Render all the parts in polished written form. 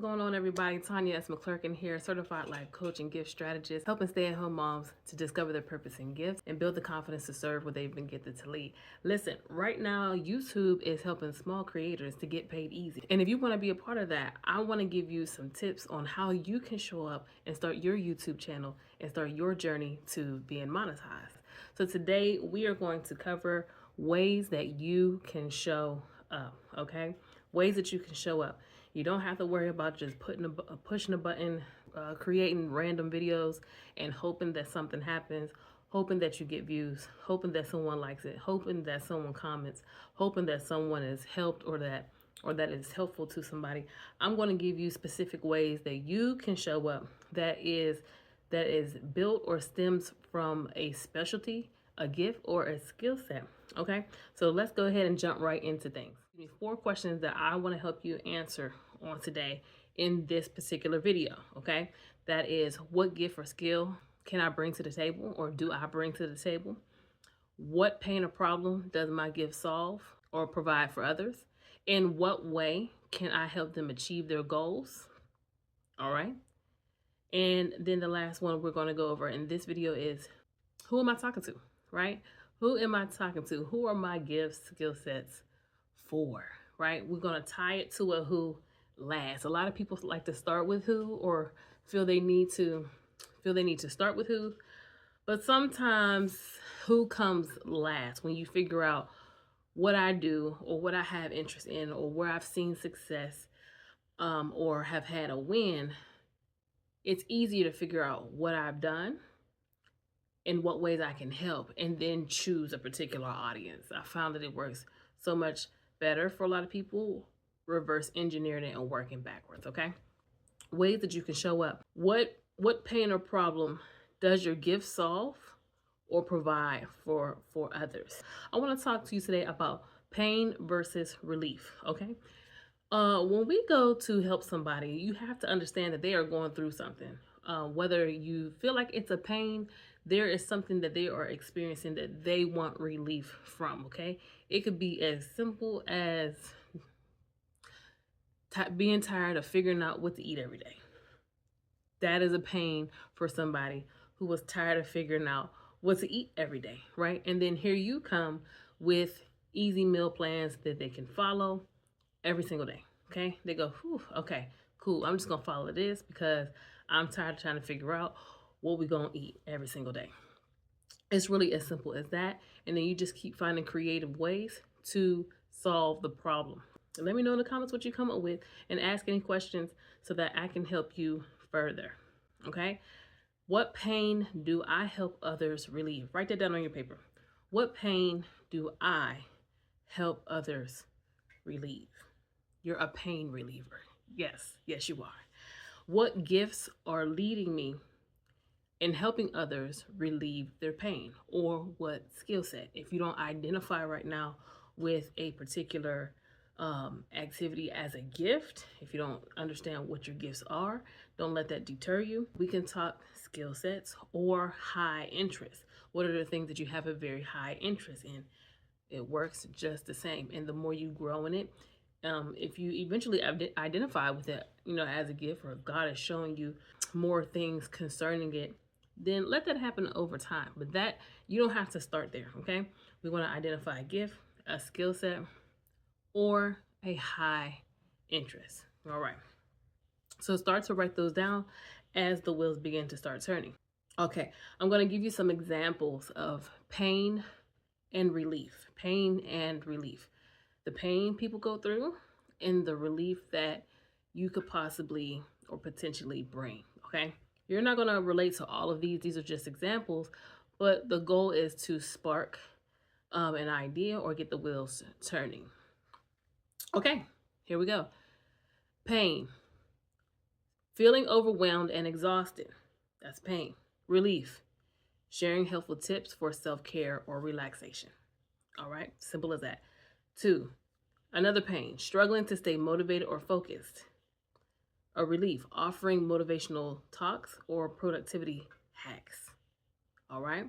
going on, everybody? Tanya 𝗚.𝗚.𝗨 here, certified life coach and gift strategist, helping stay-at-home moms to discover their purpose and gifts and build the confidence to serve where they've been gifted to lead. Listen, right now, YouTube is helping small creators to get paid easy. And if you want to be a part of that, I want to give you some tips on how you can show up and start your YouTube channel and start your journey to being monetized. So today, we are going to cover ways that you can show up, okay? Ways that you can show up. You don't have to worry about just pushing a button, creating random videos and hoping that something happens, hoping that you get views, hoping that someone likes it, hoping that someone comments, hoping that someone is helped or that is helpful to somebody. I'm going to give you specific ways that you can show up that is built or stems from a specialty, a gift, or a skill set. Okay, so let's go ahead and jump right into things. 4 questions that I want to help you answer on today in this particular video. Okay, that is, what gift or skill can I bring to the table, or do I bring to the table? What pain or problem does my gift solve or provide for others? In what way can I help them achieve their goals? All right. And then the last one we're going to go over in this video is, who am I talking to, right? Who am I talking to? Who are my gifts, skill sets for, right? We're going to tie it to a who last. A lot of people like to start with who, or feel they need to start with who. But sometimes who comes last when you figure out what I do or what I have interest in or where I've seen success or have had a win. It's easier to figure out what I've done, in what ways I can help, and then choose a particular audience. I found that it works so much better for a lot of people, reverse engineering it and working backwards, okay? Ways that you can show up. What pain or problem does your gift solve or provide for others? I want to talk to you today about pain versus relief, okay? When we go to help somebody, you have to understand that they are going through something. Whether you feel like it's a pain, there is something that they are experiencing that they want relief from, okay? It could be as simple as being tired of figuring out what to eat every day. That is a pain for somebody who was tired of figuring out what to eat every day, right? And then here you come with easy meal plans that they can follow every single day, okay? They go, whew, okay, cool. I'm just going to follow this because I'm tired of trying to figure out what we're going to eat every single day. It's really as simple as that. And then you just keep finding creative ways to solve the problem. Let me know in the comments what you come up with and ask any questions so that I can help you further. Okay? What pain do I help others relieve? Write that down on your paper. What pain do I help others relieve? You're a pain reliever. Yes, yes, you are. What gifts are leading me in helping others relieve their pain, or what skill set? If you don't identify right now with a particular activity as a gift, if you don't understand what your gifts are, don't let that deter you. We can talk skill sets or high interest. What are the things that you have a very high interest in? It works just the same. And the more you grow in it, if you eventually identify with it, as a gift, or God is showing you more things concerning it, then let that happen over time. But that, you don't have to start there, okay? We want to identify a gift, a skill set, or a high interest. All right. So start to write those down as the wheels begin to start turning. Okay, I'm going to give you some examples of pain and relief. Pain and relief. The pain people go through and the relief that you could possibly or potentially bring, okay? You're not going to relate to all of these. These are just examples, but the goal is to spark an idea or get the wheels turning. Okay, here we go. Pain. Feeling overwhelmed and exhausted. That's pain. Relief. Sharing helpful tips for self-care or relaxation. All right, simple as that. 2, another pain. Struggling to stay motivated or focused. A relief, offering motivational talks or productivity hacks. All right?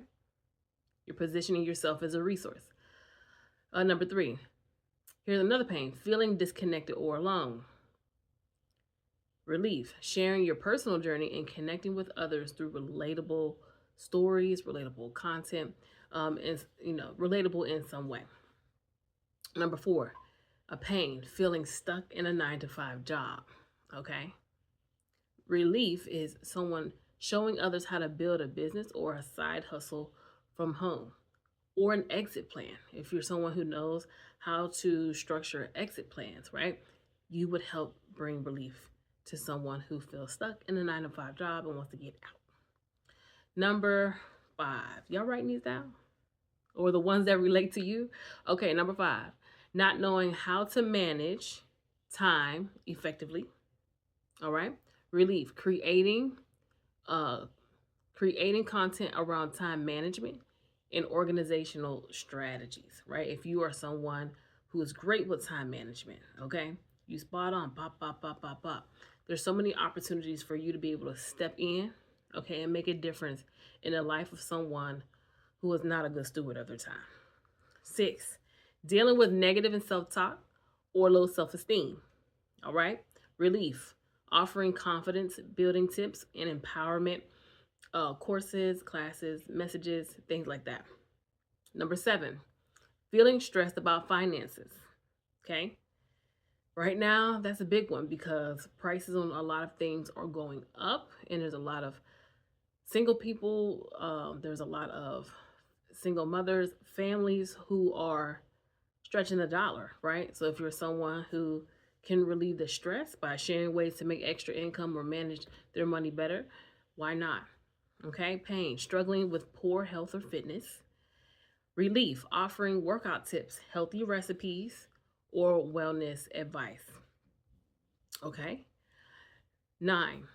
You're positioning yourself as a resource. Number 3, here's another pain, feeling disconnected or alone. Relief, sharing your personal journey and connecting with others through relatable stories, relatable content, and relatable in some way. Number 4, a pain, feeling stuck in a 9-to-5 job. Okay. Relief is someone showing others how to build a business or a side hustle from home, or an exit plan. If you're someone who knows how to structure exit plans, right? You would help bring relief to someone who feels stuck in a 9-to-5 job and wants to get out. Number 5, y'all writing these down? Or the ones that relate to you? Okay, number 5, not knowing how to manage time effectively. All right. Relief, creating content around time management and organizational strategies, right? If you are someone who is great with time management, okay, you spot on, pop, pop, pop, pop, pop. There's so many opportunities for you to be able to step in, okay, and make a difference in the life of someone who is not a good steward of their time. 6, dealing with negative and self-talk or low self-esteem, all right? Relief, offering confidence building tips and empowerment courses, classes, messages, things like that. Number 7, feeling stressed about finances. Okay. Right now, that's a big one because prices on a lot of things are going up, and there's a lot of single people. There's a lot of single mothers, families who are stretching the dollar, right? So if you're someone who can relieve the stress by sharing ways to make extra income or manage their money better, why not? Okay, pain, struggling with poor health or fitness. Relief, offering workout tips, healthy recipes, or wellness advice. Okay. 9,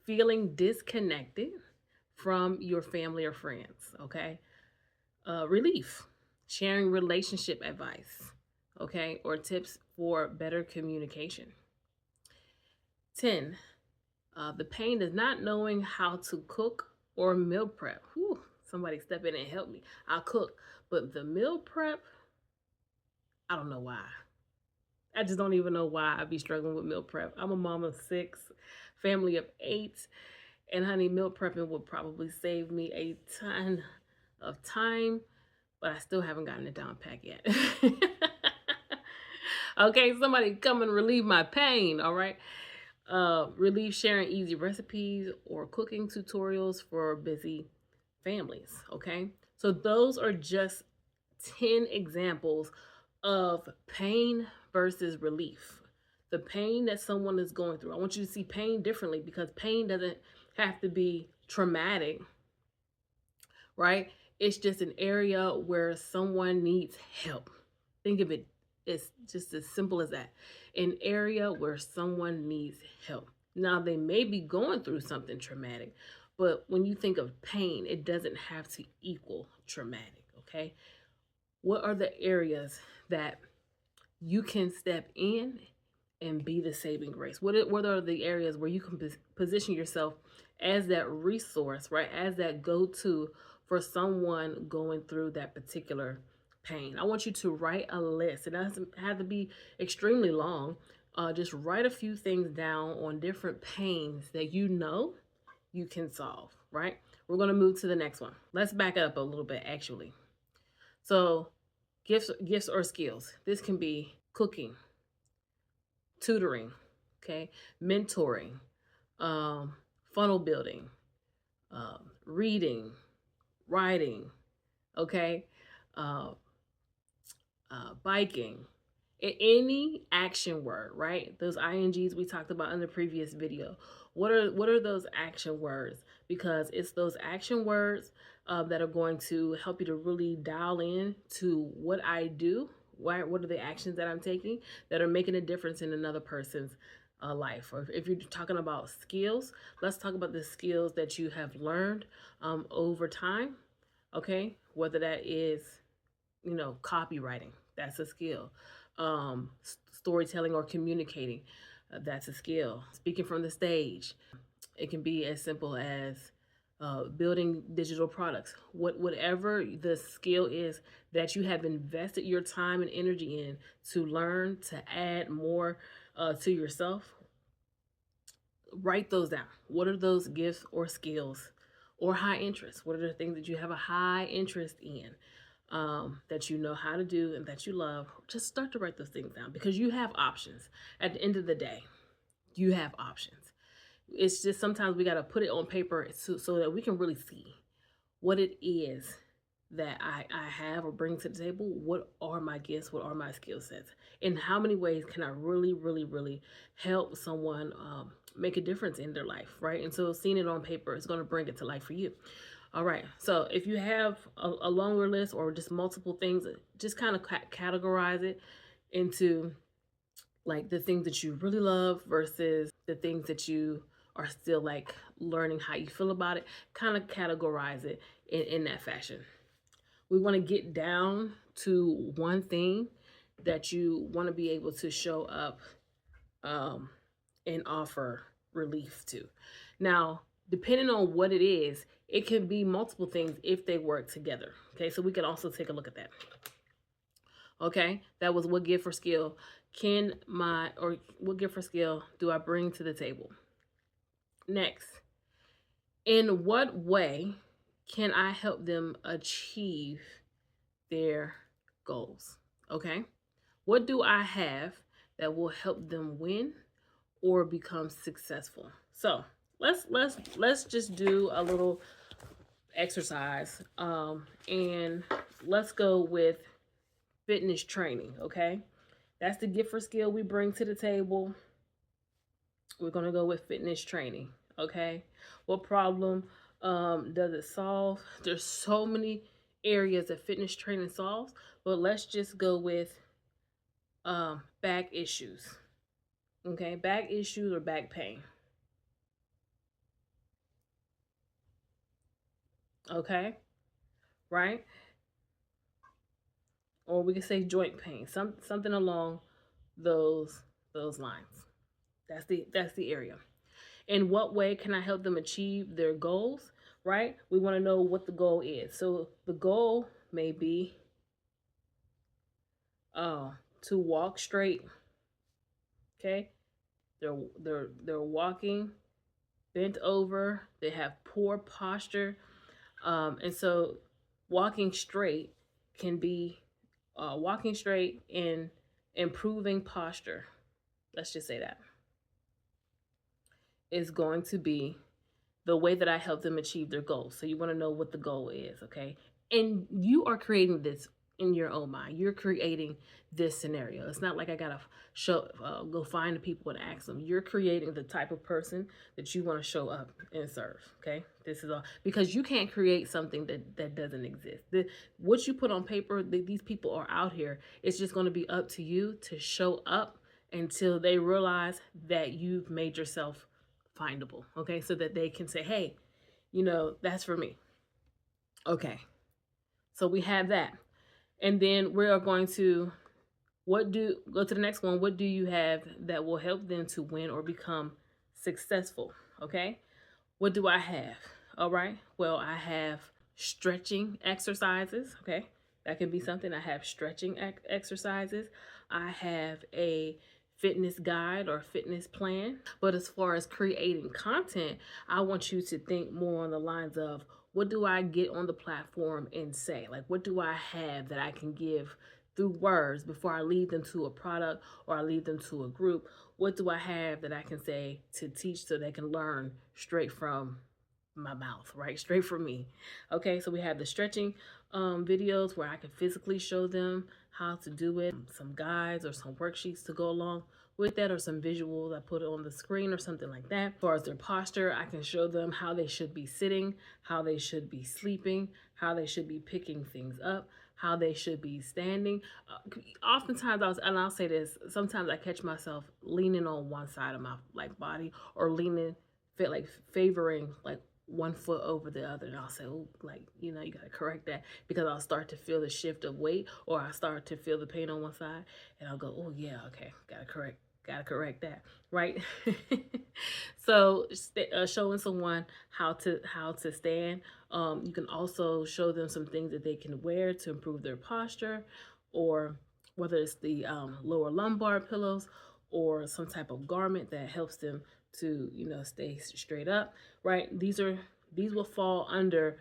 feeling disconnected from your family or friends. Okay. Relief, sharing relationship advice. Okay, or tips for better communication. 10, the pain is not knowing how to cook or meal prep. Whew, somebody step in and help me. I'll cook, but the meal prep, I don't know why. I just don't even know why I'd be struggling with meal prep. I'm a mom of 6, family of 8, and honey, meal prepping would probably save me a ton of time, but I still haven't gotten it down pat yet. Okay, somebody come and relieve my pain, all right? Relieve sharing easy recipes or cooking tutorials for busy families, okay? So those are just 10 examples of pain versus relief. The pain that someone is going through. I want you to see pain differently because pain doesn't have to be traumatic, right? It's just an area where someone needs help. Think of it, it's just as simple as that. An area where someone needs help. Now, they may be going through something traumatic, but when you think of pain, it doesn't have to equal traumatic, okay? What are the areas that you can step in and be the saving grace? What are the areas where you can position yourself as that resource, right? As that go-to for someone going through that particular pain. I want you to write a list. It doesn't have to be extremely long. Just write a few things down on different pains that you know you can solve, right? We're going to move to the next one. Let's back up a little bit, actually. So gifts or skills. This can be cooking, tutoring, okay, mentoring, funnel building, reading, writing, okay, biking, any action word, right? Those INGs we talked about in the previous video. What are those action words? Because it's those action words that are going to help you to really dial in to what I do. What are the actions that I'm taking that are making a difference in another person's life? Or if you're talking about skills, let's talk about the skills that you have learned over time. Okay, whether that is, copywriting, that's a skill. Storytelling or communicating, that's a skill. Speaking from the stage, it can be as simple as building digital products. Whatever the skill is that you have invested your time and energy in to learn, to add more to yourself, write those down. What are those gifts or skills or high interests? What are the things that you have a high interest in, that you know how to do and that you love? Just start to write those things down, because you have options. At the end of the day, you have options. It's just sometimes we got to put it on paper so that we can really see what it is that I have or bring to the table. What are my gifts? What are my skill sets? In how many ways can I really, really, really help someone make a difference in their life, right? And so seeing it on paper is going to bring it to life for you. All right. So if you have a longer list or just multiple things, just kind of categorize it into like the things that you really love versus the things that you are still like learning how you feel about it. Kind of categorize it in that fashion. We want to get down to one thing that you want to be able to show up and offer relief to. Now, depending on what it is, it can be multiple things if they work together. Okay, so we can also take a look at that. Okay, that was what gift or skill what gift or skill do I bring to the table? Next, in what way can I help them achieve their goals? Okay, what do I have that will help them win or become successful? So let's just do a little exercise, and let's go with fitness training. Okay, that's the gift or skill we bring to the table. We're gonna go with fitness training. Okay, what problem does it solve? There's so many areas that fitness training solves, but let's just go with back issues. Okay, back issues or back pain. Okay, right? Or we can say joint pain, something along those lines. That's the area. In what way can I help them achieve their goals? Right? We want to know what the goal is. So the goal may be to walk straight. Okay, they're walking bent over. They have poor posture, and so walking straight can be walking straight and improving posture. Let's just say that is going to be the way that I help them achieve their goals. So you want to know what the goal is, okay? And you are creating this in your own mind. You're creating this scenario. It's not like I gotta go find the people and ask them. You're creating the type of person that you want to show up and serve. Okay, this is all because you can't create something that doesn't exist. What you put on paper, these people are out here. It's just going to be up to you to show up until they realize that you've made yourself findable. Okay, so that they can say, hey, you know, that's for me. Okay, so we have that. And then we are going to go to the next one. What do you have that will help them to win or become successful? Okay, what do I have? All right, well, I have stretching exercises. Okay, that can be something. I have stretching exercises. I have a fitness guide or fitness plan. But as far as creating content, I want you to think more on the lines of, what do I get on the platform and say? Like, what do I have that I can give through words before I lead them to a product or I lead them to a group? What do I have that I can say to teach so they can learn straight from my mouth, right? Straight from me. Okay, so we have the stretching videos where I can physically show them how to do it, some guides or some worksheets to go along with that, or some visuals I put it on the screen or something like that. As far as their posture, I can show them how they should be sitting, how they should be sleeping, how they should be picking things up, how they should be standing. Oftentimes, I'll say this, sometimes I catch myself leaning on one side of my body, or favoring one foot over the other, and I'll say, oh, you gotta correct that, because I'll start to feel the shift of weight, or I start to feel the pain on one side, and I'll go, oh yeah, okay, gotta correct that, right? So showing someone how to stand. You can also show them some things that they can wear to improve their posture, or whether it's the lower lumbar pillows, or some type of garment that helps them to, you know, stay straight up, right? These will fall under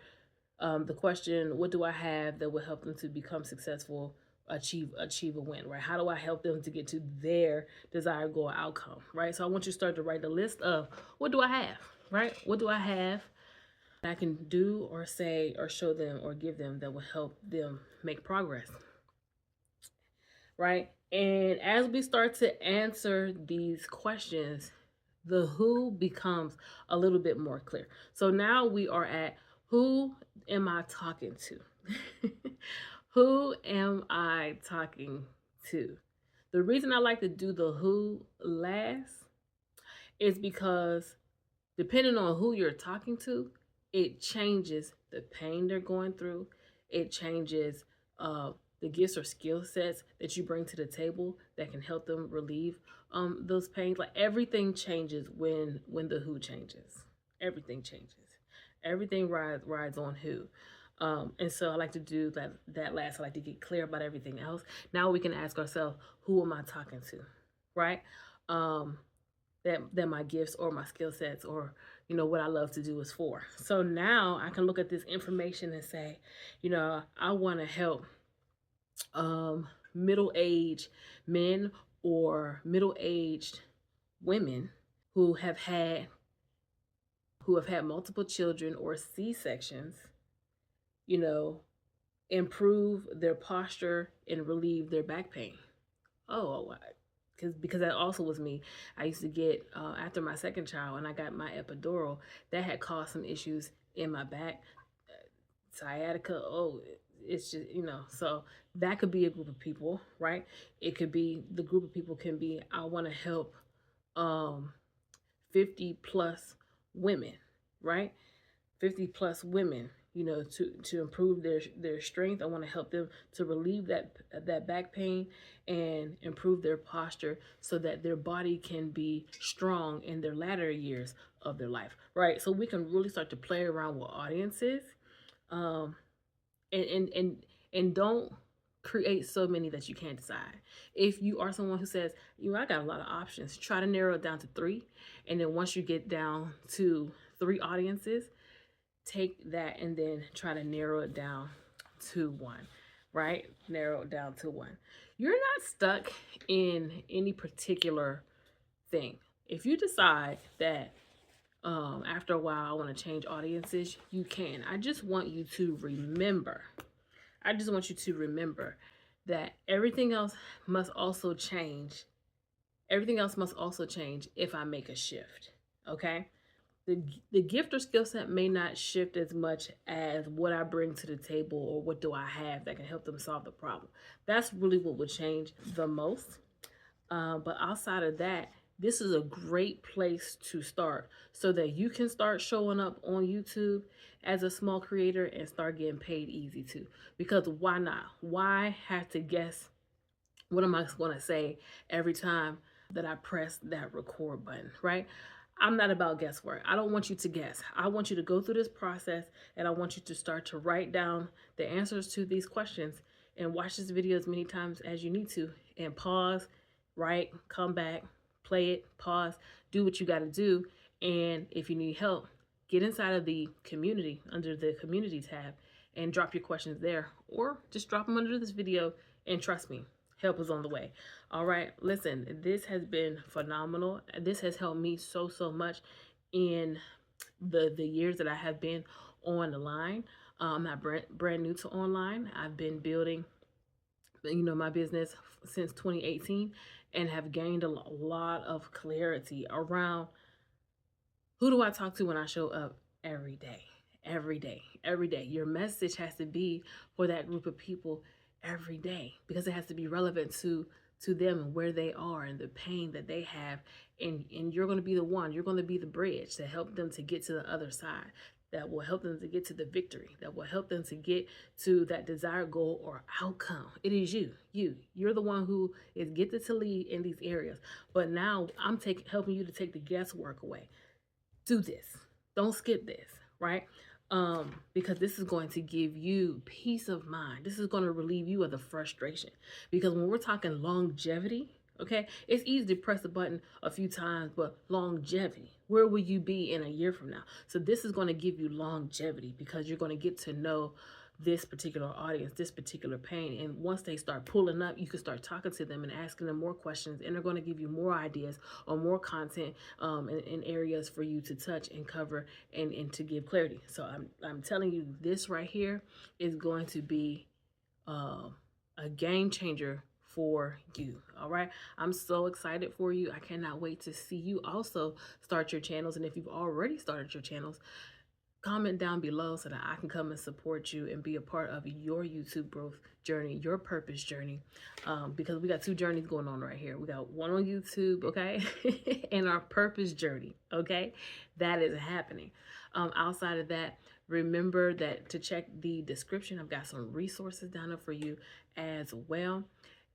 the question, what do I have that will help them to become successful, achieve a win, right? How do I help them to get to their desired goal outcome, right? So I want you to start to write the list of what do I have, right? What do I have that I can do or say or show them or give them that will help them make progress, right? And as we start to answer these questions, the who becomes a little bit more clear. So now we are at, who am I talking to? Who am I talking to? The reason I like to do the who last is because depending on who you're talking to, it changes the pain they're going through. It changes the gifts or skill sets that you bring to the table that can help them relieve those pains. Like everything changes when the who changes. Everything changes. Everything rides on who. And so I like to do that last. I like to get clear about everything else. Now we can ask ourselves, who am I talking to, right? That my gifts or my skill sets or, you know, what I love to do is for. So now I can look at this information and say, you know, I want to help middle-aged men or middle-aged women who have had multiple children or C-sections, you know, improve their posture and relieve their back pain. Because that also was me. I used to get, after my second child, and I got my epidural, that had caused some issues in my back, sciatica. It's just, you know, so that could be a group of people, right? It could be, the group of people can be, I want to help 50 plus women, right? 50 plus women, you know, to improve their strength. I want to help them to relieve that back pain and improve their posture so that their body can be strong in their latter years of their life, right? So we can really start to play around with audiences, and don't create so many that you can't decide. If you are someone who says, you know, I got a lot of options, try to narrow it down to 3. And then once you get down to 3 audiences, take that and then try to narrow it down to 1, right? Narrow it down to 1. You're not stuck in any particular thing. If you decide that after a while I want to change audiences, you can. I just want you to remember that everything else must also change. Everything else must also change if I make a shift, okay? The gift or skill set may not shift as much as what I bring to the table or what do I have that can help them solve the problem. That's really what would change the most. But outside of that, this is a great place to start so that you can start showing up on YouTube as a small creator and start getting paid easy too. Because why not? Why have to guess what am I going to say every time that I press that record button, right? I'm not about guesswork. I don't want you to guess. I want you to go through this process, and I want you to start to write down the answers to these questions and watch this video as many times as you need to, and pause, write, come back, play it, pause, do what you got to do. And if you need help, get inside of the community under the community tab and drop your questions there, or just drop them under this video, and trust me, help is on the way. All right, listen, this has been phenomenal. This has helped me so much in the years that I have been on the line. I'm not brand new to online. I've been building, you know, my business since 2018 and have gained a lot of clarity around who do I talk to when I show up every day. Every day. Your message has to be for that group of people every day, because it has to be relevant to them and where they are and the pain that they have, and you're going to be the one, you're going to be the bridge to help them to get to the other side, that will help them to get to the victory, that will help them to get to that desired goal or outcome. It is you're the one who is gifted to lead in these areas. But now I'm helping you to take the guesswork away. Do this, don't skip this, right? Because this is going to give you peace of mind. This is going to relieve you of the frustration. Because when we're talking longevity, Okay, it's easy to press the button a few times, but longevity, where will you be in a year from now? So this is going to give you longevity because you're going to get to know this particular audience, this particular pain. And once they start pulling up, you can start talking to them and asking them more questions, and they're going to give you more ideas or more content in areas for you to touch and cover and to give clarity. So I'm telling you, this right here is going to be a game changer for you. All right, I'm so excited for you. I cannot wait to see you also start your channels. And if you've already started your channels, comment down below so that I can come and support you and be a part of your YouTube growth journey, your purpose journey, because we got two journeys going on right here. We got one on YouTube, okay, and our purpose journey, okay, that is happening. Outside of that, remember that to check the description, I've got some resources down there for you as well.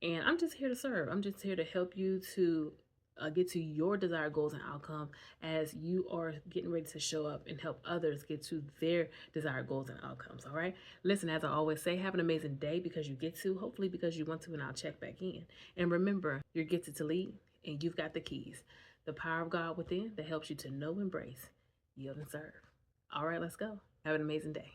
And I'm just here to serve. I'm just here to help you to get to your desired goals and outcomes as you are getting ready to show up and help others get to their desired goals and outcomes. All right. Listen, as I always say, have an amazing day because you get to, hopefully because you want to, and I'll check back in. And remember, you're gifted to lead and you've got the keys, the power of God within that helps you to know, embrace, yield, and serve. All right, let's go. Have an amazing day.